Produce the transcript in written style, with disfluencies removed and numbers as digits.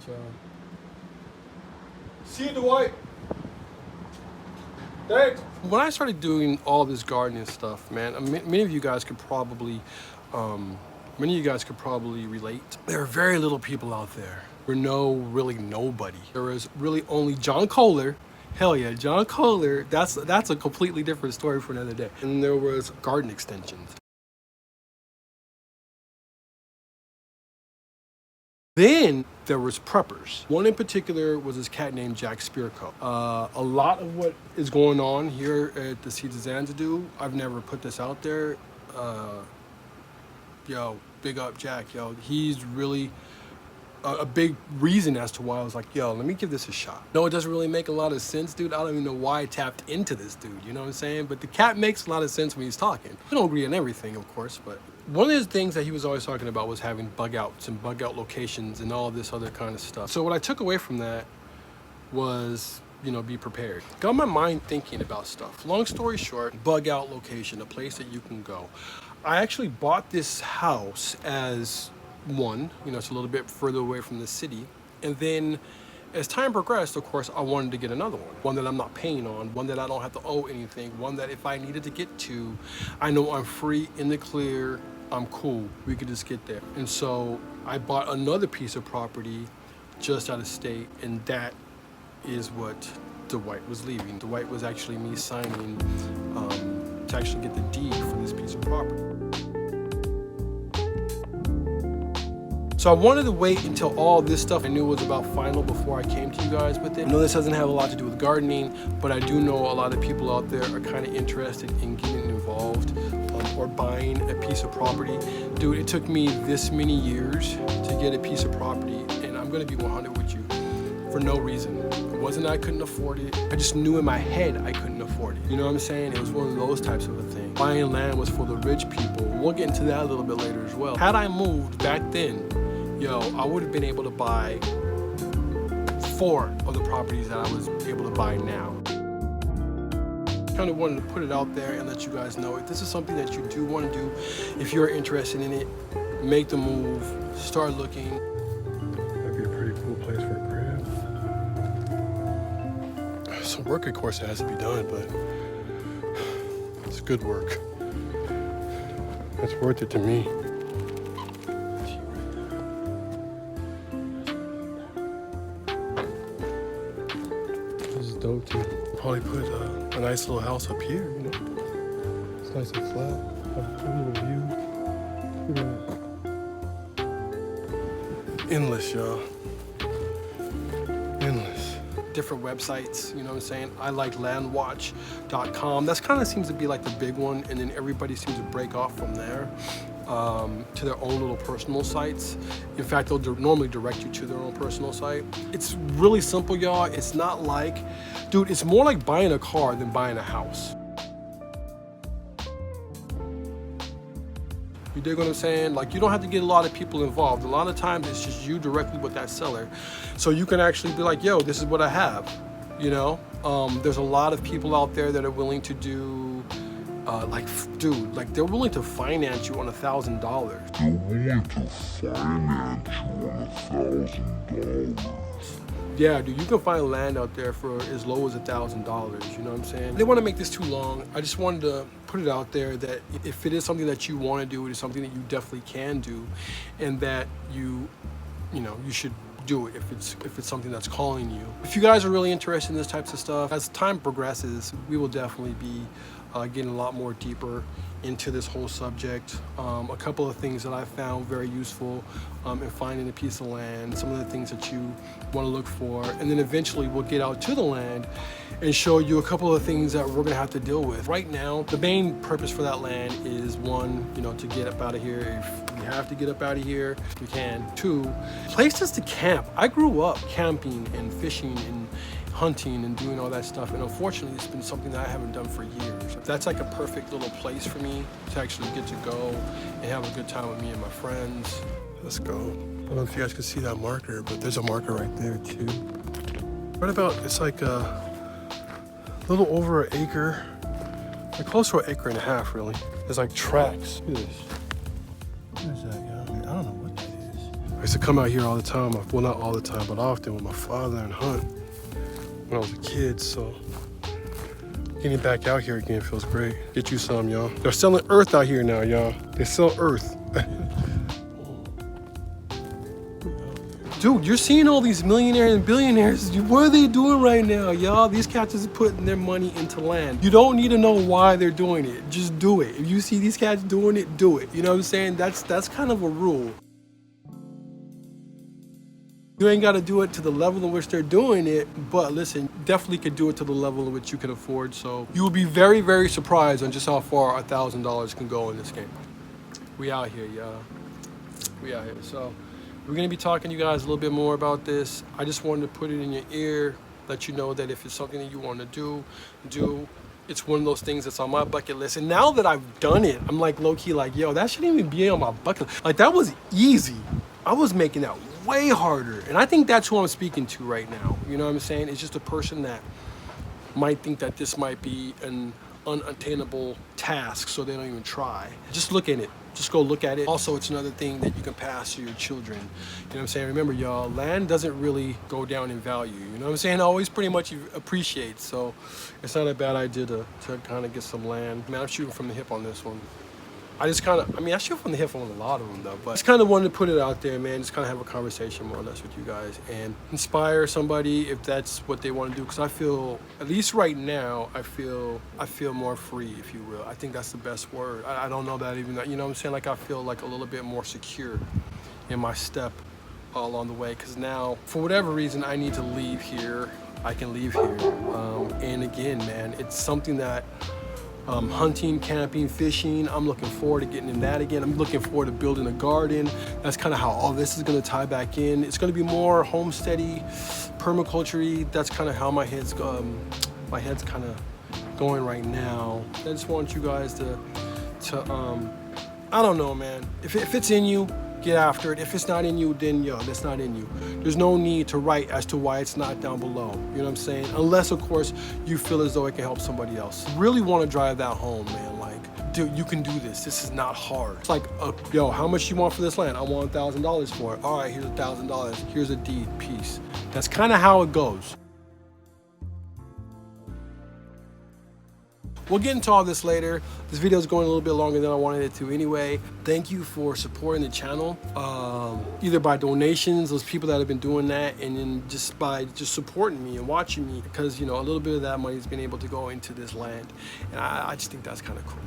y'all. See you, Dwight. Thanks. When I started doing all this gardening stuff, man, many of you guys could probably relate. There are very little people out there. There were really nobody. There was really only John Kohler. Hell yeah, John Kohler. That's a completely different story for another day. And there was garden extensions. Then there was preppers. One in particular was this cat named Jack Spearco. A lot of what is going on here at the Seeds of Xanxadu, I've never put this out there. Yo, big up Jack, yo. He's really a big reason as to why I was like, yo, let me give this a shot. No, it doesn't really make a lot of sense, dude. I don't even know why I tapped into this dude, you know what I'm saying? But the cat makes a lot of sense when he's talking. We don't agree on everything, of course, but one of the things that he was always talking about was having bug outs and bug out locations and all this other kind of stuff. So what I took away from that was, you know, be prepared. Got my mind thinking about stuff. Long story short, bug out location, a place that you can go. I actually bought this house as one, you know, it's a little bit further away from the city. And then as time progressed, of course, I wanted to get another one that I'm not paying on, one that I don't have to owe anything, one that if I needed to get to, I know I'm free, in the clear, I'm cool, we could just get there. And so I bought another piece of property just out of state, and that is what Dwight was leaving. Dwight was actually me signing to actually get the deed for this piece of property. So I wanted to wait until all this stuff I knew was about final before I came to you guys with it. I know this doesn't have a lot to do with gardening, but I do know a lot of people out there are kind of interested in getting involved or buying a piece of property. Dude, it took me this many years to get a piece of property, and I'm gonna be 100 with you, for no reason. It wasn't I couldn't afford it. I just knew in my head I couldn't afford it. You know what I'm saying? It was one of those types of a thing. Buying land was for the rich people. We'll get into that a little bit later as well. Had I moved back then, yo, I would have been able to buy 4 of the properties that I was able to buy now. Kind of wanted to put it out there and let you guys know if this is something that you do want to do, if you're interested in it, make the move, start looking. That'd be a pretty cool place for a crib. Some work, of course, has to be done, but it's good work. It's worth it to me. Dope too. Probably put a nice little house up here, you know. It's nice and flat. Have a cool little view. Look at that. Endless, y'all. Endless. Different websites, you know what I'm saying? I like landwatch.com. That's kind of seems to be like the big one, and then everybody seems to break off from there to their own little personal sites. In fact, they'll normally direct you to their own personal site. It's really simple, y'all. It's not like, dude, it's more like buying a car than buying a house. You dig what I'm saying? Like, you don't have to get a lot of people involved. A lot of times it's just you directly with that seller. So you can actually be like, yo, this is what I have, you know? There's a lot of people out there that are willing to do, they're willing to finance you on $1,000. They're willing to finance you on $1,000. Yeah, dude, you can find land out there for as low as $1,000, you know what I'm saying? I didn't want to make this too long. I just wanted to put it out there that if it is something that you want to do, it is something that you definitely can do, and that you should do it if it's something that's calling you. If you guys are really interested in this types of stuff, as time progresses, we will definitely be getting a lot more deeper into this whole subject. A couple of things that I found very useful in finding a piece of land, some of the things that you want to look for, and then eventually we'll get out to the land and show you a couple of things that we're gonna have to deal with. Right now, the main purpose for that land is one, you know, to get up out of here. If we have to get up out of here, we can. 2, places to camp. I grew up camping and fishing and hunting and doing all that stuff, and unfortunately it's been something that I haven't done for years. That's like a perfect little place for me to actually get to go and have a good time with me and my friends. Let's go. I don't know if you guys can see that marker, but there's a marker right there too. Right about, it's like a little over an acre, like close to an acre and a half really. There's like tracks. Look at this. What is that, y'all? I don't know what that is. I used to come out here all the time. Well, not all the time, but often with my father and hunt when I was a kid. So getting back out here again feels great. Get you some, y'all. They're selling earth out here now, y'all. They sell earth. Dude, you're seeing all these millionaires and billionaires. What are they doing right now, y'all? These cats are putting their money into land. You don't need to know why they're doing it. Just do it. If you see these cats doing it, do it. You know what I'm saying? That's kind of a rule. You ain't got to do it to the level in which they're doing it, but listen, definitely could do it to the level in which you can afford. So you will be very, very surprised on just how far $1,000 can go in this game. We out here, y'all. We out here. So we're going to be talking to you guys a little bit more about this. I just wanted to put it in your ear, let you know that if it's something that you want to do. It's one of those things that's on my bucket list. And now that I've done it, I'm like low-key like, yo, that shouldn't even be on my bucket list. Like, that was easy. I was making that way harder. And I think that's who I'm speaking to right now. You know what I'm saying? It's just a person that might think that this might be an unattainable task, so they don't even try. Just look at it. Just go look at it. Also, it's another thing that you can pass to your children. You know what I'm saying? Remember, y'all, land doesn't really go down in value. You know what I'm saying? Always pretty much appreciate. So it's not a bad idea to kind of get some land. Man, I'm shooting from the hip on this one. I shoot from the hip on a lot of them though, but just kind of wanted to put it out there, man. Just kind of have a conversation more or less with you guys and inspire somebody if that's what they want to do. Because I feel, at least right now, I feel more free, if you will. I think that's the best word. I don't know that even, you know what I'm saying? Like, I feel like a little bit more secure in my step along the way. Because now, for whatever reason, I need to leave here. I can leave here. And again, man, it's something that hunting, camping, fishing, I'm looking forward to getting in that again. I'm looking forward to building a garden. That's kind of how all this is going to tie back in. It's going to be more homesteady, permaculture-y. That's kind of how my head's kind of going right now. I just want you guys to I don't know, man. If it's in you, get after it. If it's not in you, then yo, that's not in you. There's no need to write as to why it's not down below. You know what I'm saying? Unless, of course, you feel as though it can help somebody else. Really want to drive that home, man. Like, dude, you can do this. This is not hard. It's like, yo, how much you want for this land? I want $1,000 for it. All right, here's $1,000. Here's a deed, peace. That's kind of how it goes. We'll get into all this later. This video is going a little bit longer than I wanted it to anyway. Thank you for supporting the channel, either by donations, those people that have been doing that, and then just by supporting me and watching me, because, you know, a little bit of that money has been able to go into this land. And I just think that's kind of cool.